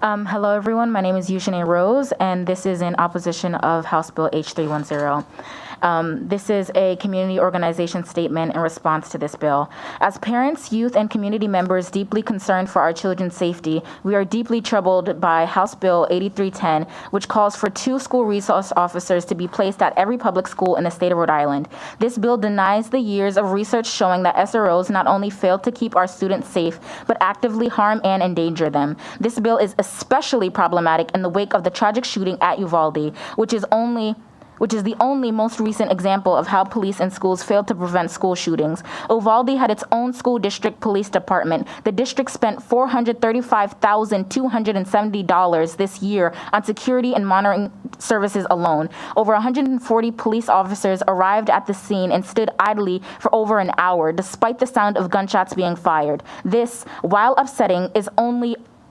Hello, everyone. My name is Eugene Rose, and this is in opposition of House Bill H310. This is a community organization statement in response to this bill. As parents, youth, and community members deeply concerned for our children's safety, we are deeply troubled by House Bill 8310, which calls for 2 school resource officers to be placed at every public school in the state of Rhode Island. This bill denies the years of research showing that SROs not only fail to keep our students safe, but actively harm and endanger them. This bill is especially problematic in the wake of the tragic shooting at Uvalde, which is the only most recent example of how police and schools failed to prevent school shootings. Uvalde had its own school district police department. The district spent $435,270 this year on security and monitoring services alone. Over 140 police officers arrived at the scene and stood idly for over an hour, despite the sound of gunshots being fired. This, while upsetting, is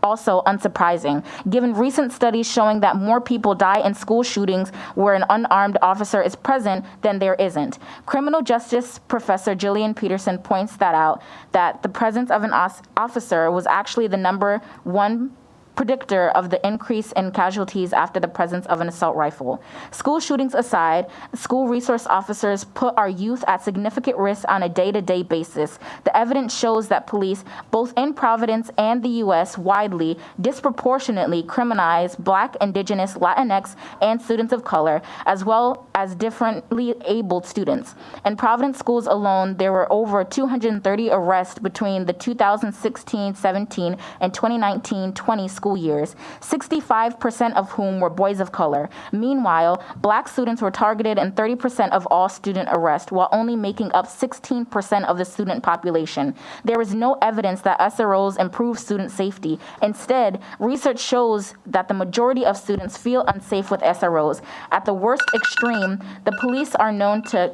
also unsurprising, given recent studies showing that more people die in school shootings where an unarmed officer is present than there isn't. Criminal justice professor Gillian Peterson points out that the presence of an officer was actually the number one predictor of the increase in casualties after the presence of an assault rifle. School shootings aside, school resource officers put our youth at significant risk on a day-to-day basis. The evidence shows that police, both in Providence and the U.S. widely, disproportionately criminalize Black, Indigenous, Latinx, and students of color, as well as differently abled students. In Providence schools alone, there were over 230 arrests between the 2016-17 and 2019-20 school years, 65% of whom were boys of color. Meanwhile, Black students were targeted in 30% of all student arrests, while only making up 16% of the student population. There is no evidence that SROs improve student safety. Instead, research shows that the majority of students feel unsafe with SROs. At the worst extreme, the police are known to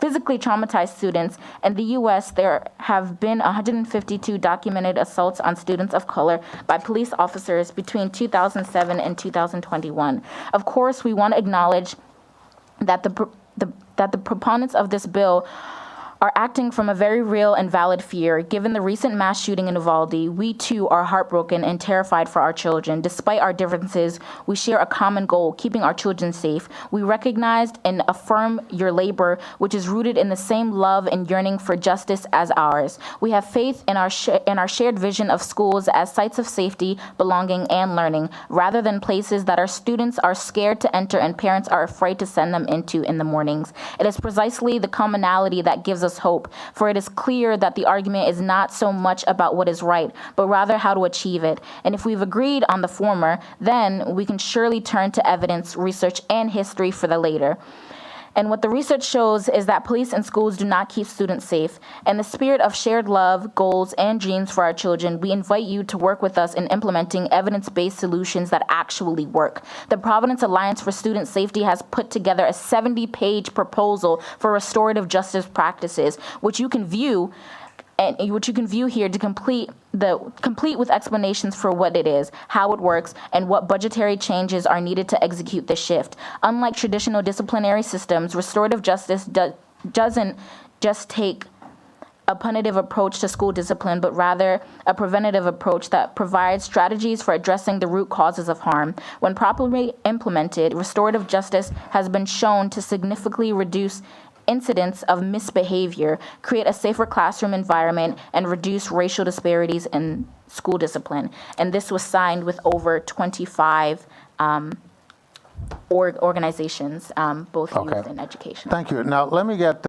physically traumatized students. In the U.S., there have been 152 documented assaults on students of color by police officers between 2007 and 2021. Of course, we want to acknowledge that the proponents of this bill are acting from a very real and valid fear. Given the recent mass shooting in Uvalde, we too are heartbroken and terrified for our children. Despite our differences, we share a common goal, keeping our children safe. We recognize and affirm your labor, which is rooted in the same love and yearning for justice as ours. We have faith in our shared vision of schools as sites of safety, belonging, and learning, rather than places that our students are scared to enter and parents are afraid to send them into in the mornings. It is precisely the commonality that gives us hope, for it is clear that the argument is not so much about what is right, but rather how to achieve it. And if we've agreed on the former, then we can surely turn to evidence, research, and history for the later. And what the research shows is that police and schools do not keep students safe. In the spirit of shared love, goals, and dreams for our children, we invite you to work with us in implementing evidence-based solutions that actually work. The Providence Alliance for Student Safety has put together a 70-page proposal for restorative justice practices, which you can view here to complete with explanations for what it is, how it works, and what budgetary changes are needed to execute the shift. Unlike traditional disciplinary systems, restorative justice doesn't just take a punitive approach to school discipline, but rather a preventative approach that provides strategies for addressing the root causes of harm. When properly implemented, restorative justice has been shown to significantly reduce incidents of misbehavior, create a safer classroom environment, and reduce racial disparities in school discipline. And this was signed with over 25 organizations, both youth and education. Thank you. Now, let me get